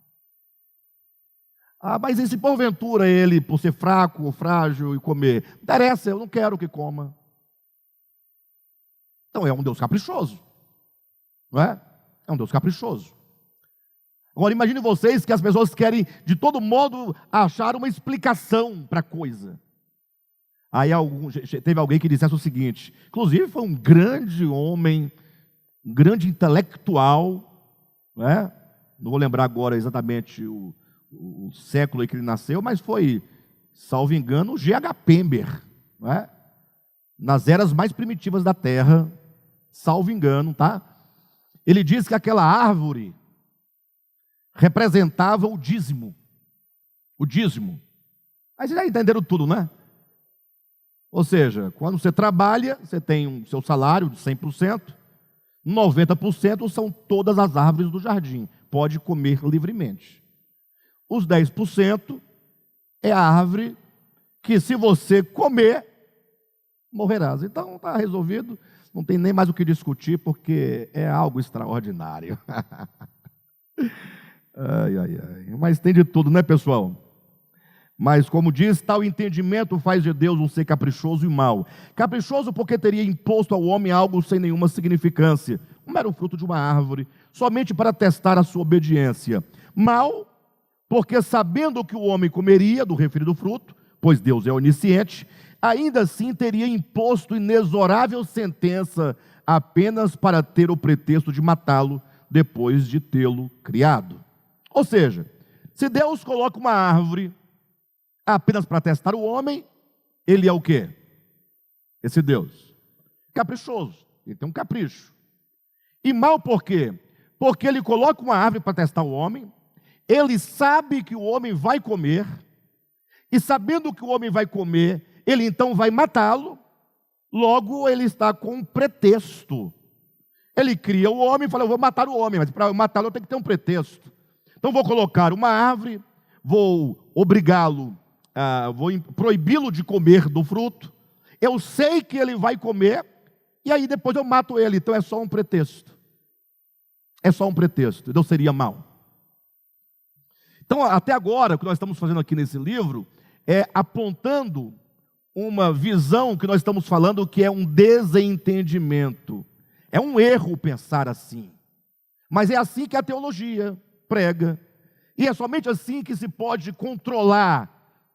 Mas e se porventura ele, por ser fraco ou frágil e comer? Não interessa, eu não quero que coma. Então é um Deus caprichoso, não é? É um Deus caprichoso. Agora imagine vocês que as pessoas querem de todo modo achar uma explicação para a coisa. Aí teve alguém que dissesse o seguinte, inclusive foi um grande homem, um grande intelectual, não vou lembrar agora exatamente o século em que ele nasceu, mas foi, salvo engano, o G.H. Pember, nas eras mais primitivas da Terra, salvo engano, tá? Ele diz que aquela árvore representava o dízimo. O dízimo. Aí vocês já entenderam tudo, né? Ou seja, quando você trabalha, você tem o seu salário de 100%, 90% são todas as árvores do jardim. Pode comer livremente. Os 10% é a árvore que, se você comer, morrerás. Então está resolvido, não tem nem mais o que discutir, porque é algo extraordinário. Mas tem de tudo, né, pessoal? Mas, como diz, tal entendimento faz de Deus um ser caprichoso e mau. Caprichoso porque teria imposto ao homem algo sem nenhuma significância, um mero fruto de uma árvore, somente para testar a sua obediência. Mal, porque sabendo que o homem comeria do referido fruto, pois Deus é onisciente, ainda assim teria imposto inexorável sentença apenas para ter o pretexto de matá-lo depois de tê-lo criado. Ou seja, se Deus coloca uma árvore apenas para testar o homem, ele é o quê? Esse Deus caprichoso, ele tem um capricho. E mal por quê? Porque ele coloca uma árvore para testar o homem, ele sabe que o homem vai comer, e sabendo que o homem vai comer, ele então vai matá-lo, logo ele está com um pretexto. Ele cria o homem e fala, eu vou matar o homem, mas para matá-lo eu tenho que ter um pretexto. Então vou colocar uma árvore, vou obrigá-lo, vou proibi-lo de comer do fruto, eu sei que ele vai comer, e aí depois eu mato ele, então é só um pretexto. É só um pretexto, então seria mal. Então até agora, o que nós estamos fazendo aqui nesse livro, é apontando uma visão que nós estamos falando que é um desentendimento. É um erro pensar assim. Mas é assim que a teologia prega. E é somente assim que se pode controlar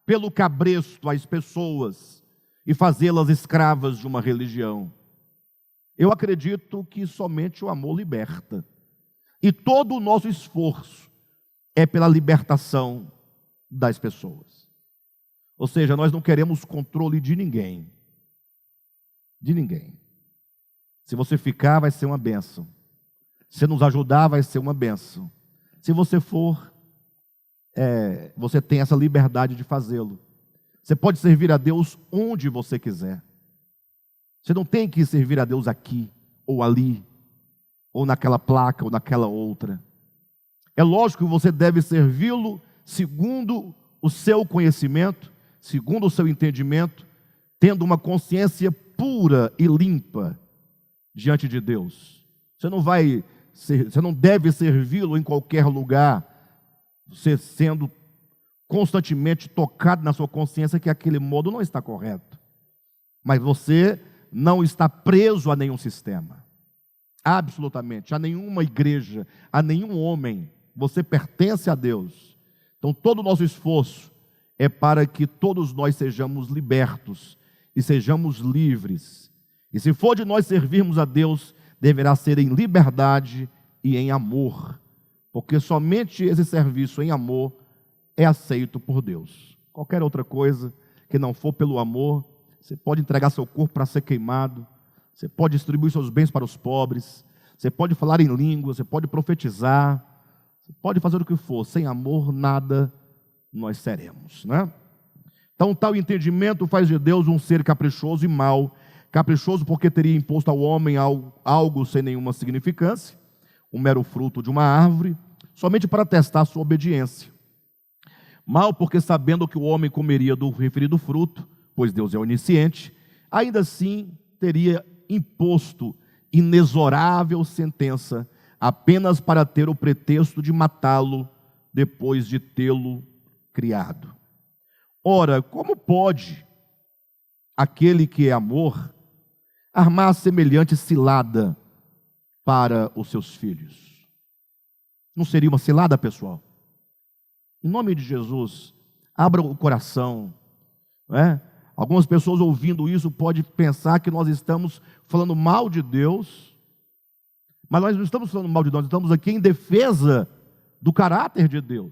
pelo cabresto as pessoas e fazê-las escravas de uma religião. Eu acredito que somente o amor liberta. E todo o nosso esforço é pela libertação das pessoas. Ou seja, nós não queremos controle de ninguém. De ninguém. Se você ficar, vai ser uma bênção. Se nos ajudar, vai ser uma bênção. Se você for, você tem essa liberdade de fazê-lo. Você pode servir a Deus onde você quiser. Você não tem que servir a Deus aqui, ou ali, ou naquela placa, ou naquela outra. É lógico que você deve servi-lo segundo o seu conhecimento, segundo o seu entendimento, tendo uma consciência pura e limpa diante de Deus. Você não deve servi-lo em qualquer lugar, você sendo constantemente tocado na sua consciência que aquele modo não está correto. Mas você não está preso a nenhum sistema, absolutamente, a nenhuma igreja, a nenhum homem. Você pertence a Deus. Então todo o nosso esforço é para que todos nós sejamos libertos e sejamos livres. E se for de nós servirmos a Deus, deverá ser em liberdade e em amor, porque somente esse serviço em amor é aceito por Deus. Qualquer outra coisa que não for pelo amor, você pode entregar seu corpo para ser queimado, você pode distribuir seus bens para os pobres, você pode falar em língua, você pode profetizar, você pode fazer o que for, sem amor nada nós seremos, né? Então tal entendimento faz de Deus um ser caprichoso e mau. Caprichoso porque teria imposto ao homem algo sem nenhuma significância, um mero fruto de uma árvore, somente para testar sua obediência. Mal porque sabendo que o homem comeria do referido fruto, pois Deus é onisciente, ainda assim teria imposto inexorável sentença, apenas para ter o pretexto de matá-lo depois de tê-lo criado. Ora, como pode aquele que é amor armar semelhante cilada para os seus filhos? Não seria uma cilada, pessoal? Em nome de Jesus, abra o coração, não é? Algumas pessoas ouvindo isso podem pensar que nós estamos falando mal de Deus, mas nós não estamos falando mal de Deus, nós estamos aqui em defesa do caráter de Deus.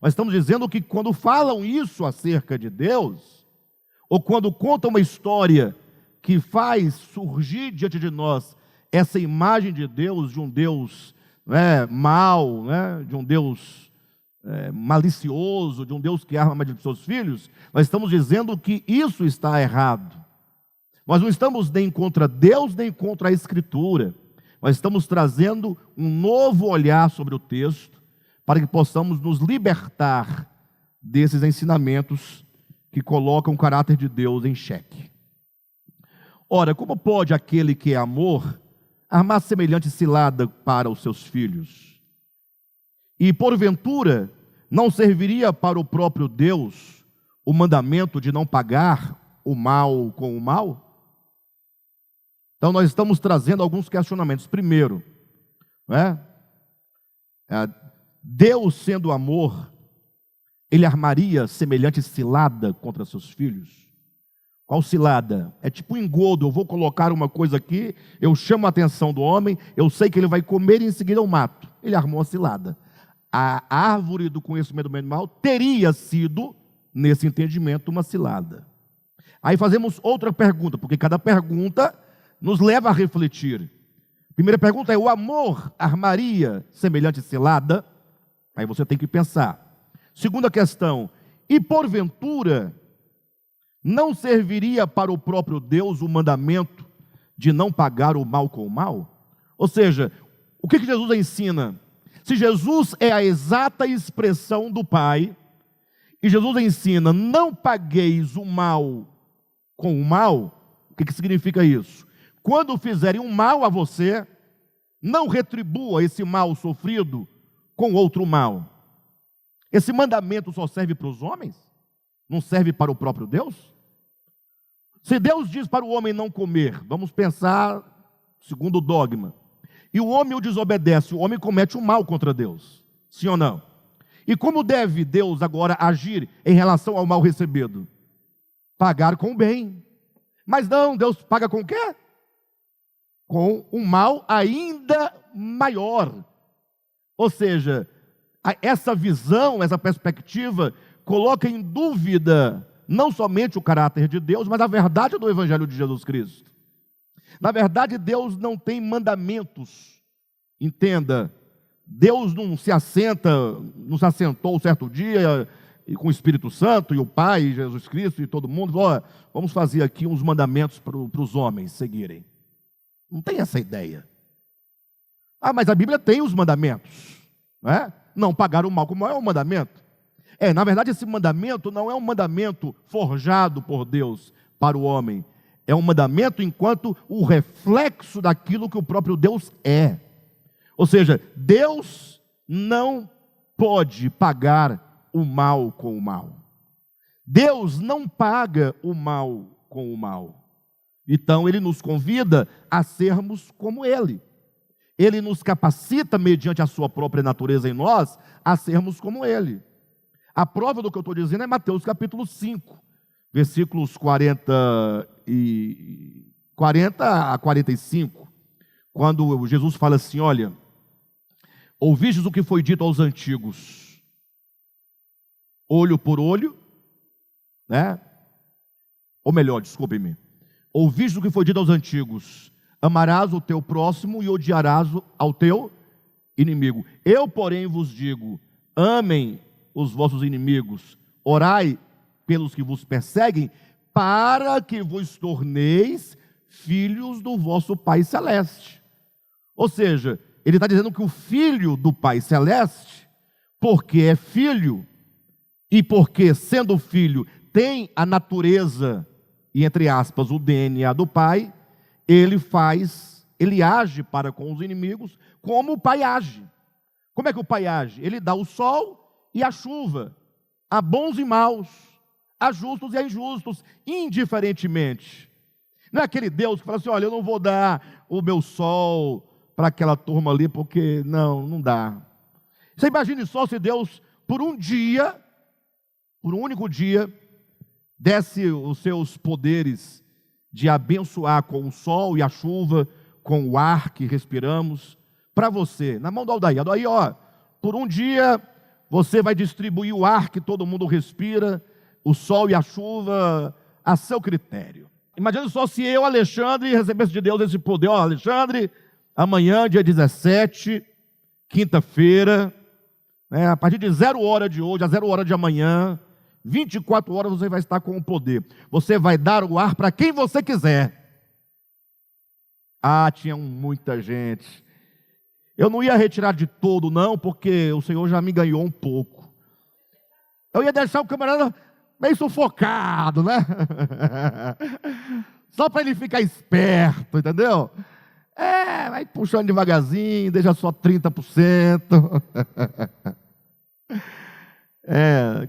Nós estamos dizendo que quando falam isso acerca de Deus, ou quando contam uma história que faz surgir diante de nós essa imagem de Deus, de um Deus mau, de um Deus malicioso, de um Deus que arma de seus filhos, nós estamos dizendo que isso está errado. Nós não estamos nem contra Deus, nem contra a Escritura. Nós estamos trazendo um novo olhar sobre o texto, para que possamos nos libertar desses ensinamentos que colocam o caráter de Deus em xeque. Ora, como pode aquele que é amor armar semelhante cilada para os seus filhos? E porventura não serviria para o próprio Deus o mandamento de não pagar o mal com o mal? Então nós estamos trazendo alguns questionamentos. Primeiro, né? Deus sendo amor, Ele armaria semelhante cilada contra seus filhos? Qual cilada? É tipo um engodo, eu vou colocar uma coisa aqui, eu chamo a atenção do homem, eu sei que ele vai comer e em seguida eu mato. Ele armou a cilada. A árvore do conhecimento do bem e do mal teria sido, nesse entendimento, uma cilada. Aí fazemos outra pergunta, porque cada pergunta nos leva a refletir. Primeira pergunta é: o amor armaria semelhante cilada? Aí você tem que pensar. Segunda questão: e porventura não serviria para o próprio Deus o mandamento de não pagar o mal com o mal? Ou seja, o que Jesus ensina? Se Jesus é a exata expressão do Pai, e Jesus ensina: não pagueis o mal com o mal, o que significa isso? Quando fizerem um mal a você, não retribua esse mal sofrido com outro mal. Esse mandamento só serve para os homens? Não serve para o próprio Deus? Se Deus diz para o homem não comer, vamos pensar segundo o dogma, e o homem o desobedece, o homem comete um mal contra Deus, sim ou não? E como deve Deus agora agir em relação ao mal recebido? Pagar com o bem. Mas não, Deus paga com o quê? Com um mal ainda maior. Ou seja, essa visão, essa perspectiva, coloca em dúvida não somente o caráter de Deus, mas a verdade do Evangelho de Jesus Cristo. Na verdade, Deus não tem mandamentos. Entenda, Deus não se assentou certo dia e com o Espírito Santo e o Pai, e Jesus Cristo e todo mundo, vamos fazer aqui uns mandamentos para os homens seguirem. Não tem essa ideia. Mas a Bíblia tem os mandamentos, né? Não pagar o mal como é um mandamento. Na verdade, esse mandamento não é um mandamento forjado por Deus para o homem. É um mandamento enquanto o reflexo daquilo que o próprio Deus é. Ou seja, Deus não pode pagar o mal com o mal. Deus não paga o mal com o mal. Então, Ele nos convida a sermos como Ele. Ele nos capacita, mediante a sua própria natureza em nós, a sermos como Ele. A prova do que eu estou dizendo é Mateus capítulo 5, versículos 40 a 45, quando Jesus fala assim: olha, ouvistes o que foi dito aos antigos, olho por olho, né? Ou melhor, desculpe-me, ouvistes o que foi dito aos antigos, amarás o teu próximo e odiarás ao teu inimigo. Eu, porém, vos digo, amem os vossos inimigos, orai pelos que vos perseguem, para que vos torneis filhos do vosso Pai Celeste. Ou seja, ele está dizendo que o filho do Pai Celeste, porque é filho, e porque sendo filho tem a natureza, e entre aspas, o DNA do Pai, ele age para com os inimigos como o Pai age. Como é que o Pai age? Ele dá o sol e a chuva, a bons e maus, a justos e a injustos, indiferentemente. Não é aquele Deus que fala assim: olha, eu não vou dar o meu sol para aquela turma ali, porque não dá. Você imagine só se Deus, por um dia, por um único dia, desse os seus poderes de abençoar com o sol e a chuva, com o ar que respiramos, para você, na mão do Aldair. Aldair, por um dia você vai distribuir o ar que todo mundo respira, o sol e a chuva, a seu critério. Imagine só se eu, Alexandre, recebesse de Deus esse poder. Alexandre, amanhã, dia 17, quinta-feira, a partir de 0 hora de hoje, a 0 hora de amanhã, 24 horas você vai estar com o poder. Você vai dar o ar para quem você quiser. Tinha muita gente. Eu não ia retirar de todo, não, porque o Senhor já me ganhou um pouco. Eu ia deixar o camarada meio sufocado, né? Só para ele ficar esperto, entendeu? Vai puxando devagarzinho, deixa só 30%.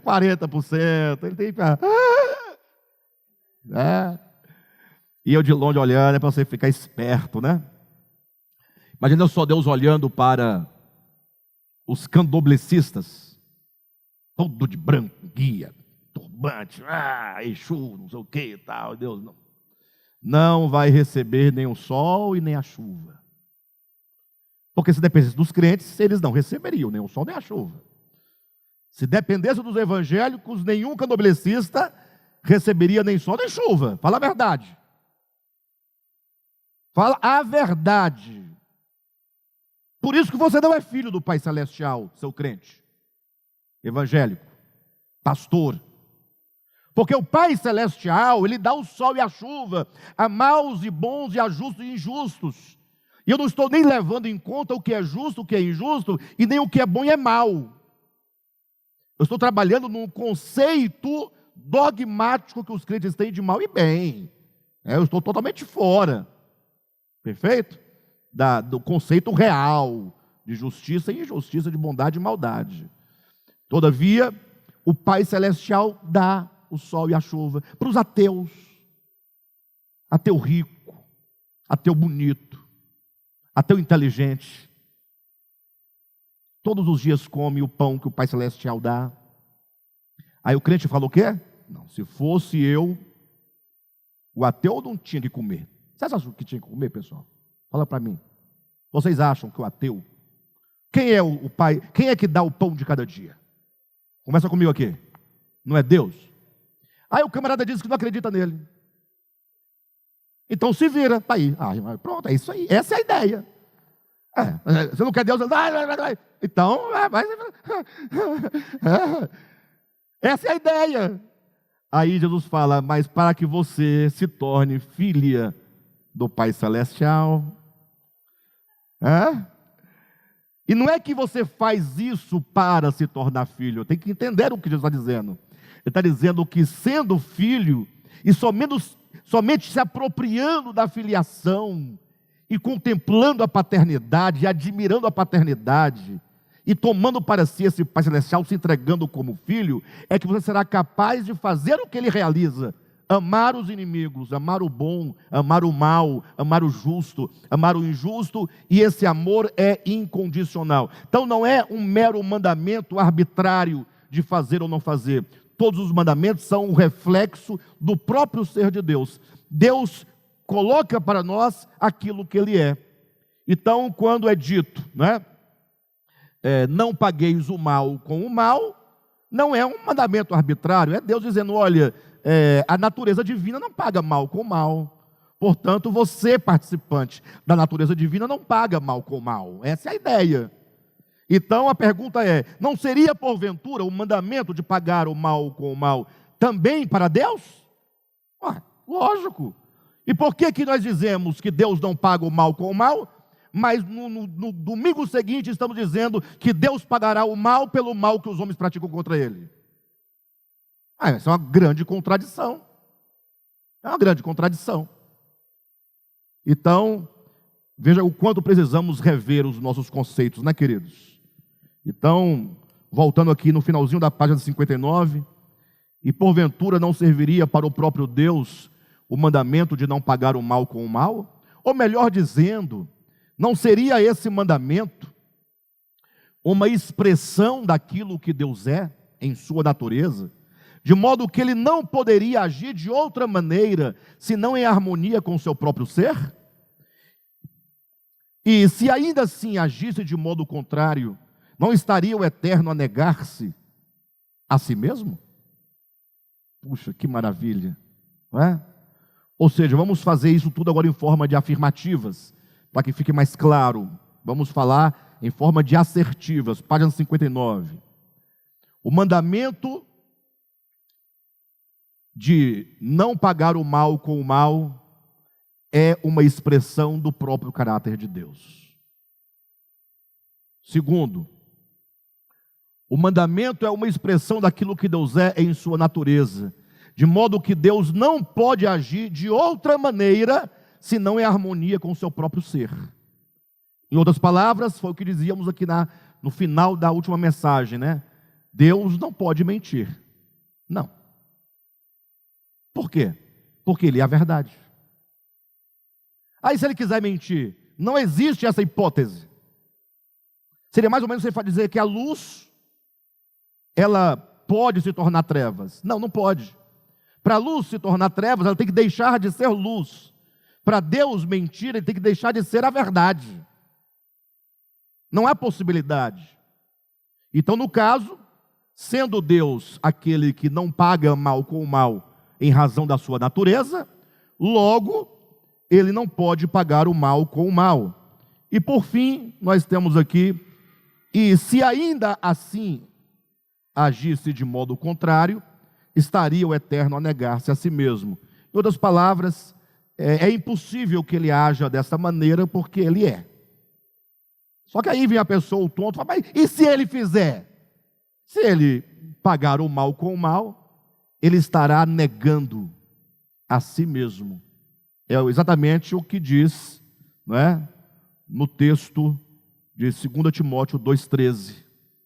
40%. Ele tem que... E eu de longe olhando, é para você ficar esperto, né? Imagina só Deus olhando para os candomblecistas, todo de branco, guia, turbante, Exu, não sei o que e tal. Deus não vai receber nem o sol e nem a chuva. Porque se dependesse dos crentes, eles não receberiam nem o sol nem a chuva. Se dependesse dos evangélicos, nenhum candomblessista receberia nem sol nem chuva. Fala a verdade. Fala a verdade. Por isso que você não é filho do Pai Celestial, seu crente, evangélico, pastor. Porque o Pai Celestial, Ele dá o sol e a chuva a maus e bons, e a justos e injustos. E eu não estou nem levando em conta o que é justo, o que é injusto, e nem o que é bom e é mal. Eu estou trabalhando num conceito dogmático que os crentes têm de mal e bem. Eu estou totalmente fora. Perfeito? Do conceito real de justiça e injustiça, de bondade e maldade. Todavia, o Pai Celestial dá o sol e a chuva para os ateus. Ateu rico, ateu bonito, ateu inteligente. Todos os dias come o pão que o Pai Celestial dá. Aí o crente fala o quê? Não, se fosse eu, o ateu não tinha que comer. Vocês acham que tinha que comer, pessoal? Fala para mim. Vocês acham que o ateu, quem é o pai, quem é que dá o pão de cada dia? Começa comigo aqui. Não é Deus? Aí o camarada diz que não acredita nele. Então se vira, tá aí. Pronto, é isso aí. Essa é a ideia. Você não quer Deus? Então, essa é a ideia. Aí Jesus fala, mas para que você se torne filha do Pai Celestial. E não é que você faz isso para se tornar filho. Tem que entender o que Jesus está dizendo. Ele está dizendo que sendo filho, e somente se apropriando da filiação, e contemplando a paternidade, e admirando a paternidade, e tomando para si esse Pai Celestial, se entregando como filho, é que você será capaz de fazer o que ele realiza. Amar os inimigos, amar o bom, amar o mal, amar o justo, amar o injusto, e esse amor é incondicional. Então não é um mero mandamento arbitrário de fazer ou não fazer. Todos os mandamentos são um reflexo do próprio ser de Deus. Deus coloca para nós aquilo que Ele é. Então, quando é dito, não pagueis o mal com o mal, não é um mandamento arbitrário, é Deus dizendo, olha, a natureza divina não paga mal com mal. Portanto, você, participante da natureza divina, não paga mal com mal. Essa é a ideia. Então, a pergunta é, não seria, porventura, o mandamento de pagar o mal com o mal também para Deus? Lógico. E por que nós dizemos que Deus não paga o mal com o mal, mas no domingo seguinte estamos dizendo que Deus pagará o mal pelo mal que os homens praticam contra Ele? Essa é uma grande contradição. É uma grande contradição. Então, veja o quanto precisamos rever os nossos conceitos, né, queridos? Então, voltando aqui no finalzinho da página 59, e porventura não serviria para o próprio Deus o mandamento de não pagar o mal com o mal? Ou melhor dizendo, não seria esse mandamento uma expressão daquilo que Deus é, em sua natureza, de modo que Ele não poderia agir de outra maneira, senão em harmonia com o seu próprio ser? E se ainda assim agisse de modo contrário, não estaria o Eterno a negar-se a si mesmo? Puxa, que maravilha, não é? Ou seja, vamos fazer isso tudo agora em forma de afirmativas, para que fique mais claro. Vamos falar em forma de assertivas, página 59. O mandamento de não pagar o mal com o mal é uma expressão do próprio caráter de Deus. Segundo, o mandamento é uma expressão daquilo que Deus é em sua natureza, de modo que Deus não pode agir de outra maneira, senão em harmonia com o seu próprio ser. Em outras palavras, foi o que dizíamos aqui no final da última mensagem, Deus não pode mentir. Não. Por quê? Porque Ele é a verdade. Aí se ele quiser mentir, não existe essa hipótese. Seria mais ou menos você dizer que a luz, ela pode se tornar trevas. Não, não pode. Para a luz se tornar trevas, ela tem que deixar de ser luz. Para Deus mentir, ele tem que deixar de ser a verdade. Não há possibilidade. Então, no caso, sendo Deus aquele que não paga mal com o mal em razão da sua natureza, logo, ele não pode pagar o mal com o mal. E por fim, nós temos aqui, e se ainda assim agisse de modo contrário, estaria o Eterno a negar-se a si mesmo. Em outras palavras, é impossível que ele haja dessa maneira, porque ele é. Só que aí vem a pessoa, o tonto, fala, mas e se ele fizer? Se ele pagar o mal com o mal, ele estará negando a si mesmo. É exatamente o que diz, não é, no texto de 2 Timóteo 2,13,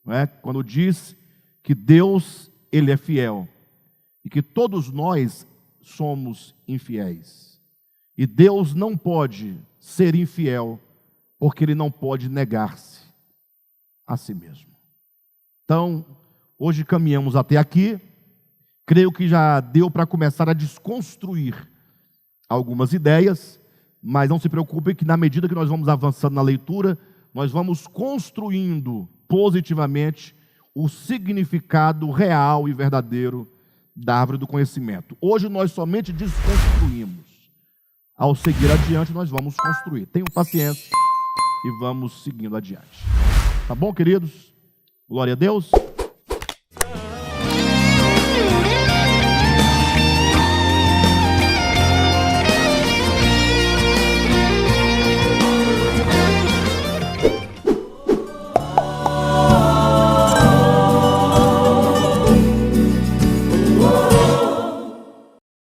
não é? Quando diz que Deus, ele é fiel, e que todos nós somos infiéis. E Deus não pode ser infiel, porque ele não pode negar-se a si mesmo. Então, hoje caminhamos até aqui. Creio que já deu para começar a desconstruir algumas ideias, mas não se preocupe que na medida que nós vamos avançando na leitura, nós vamos construindo positivamente o significado real e verdadeiro da árvore do conhecimento. Hoje nós somente desconstruímos. Ao seguir adiante, nós vamos construir. Tenham paciência e vamos seguindo adiante. Tá bom, queridos? Glória a Deus.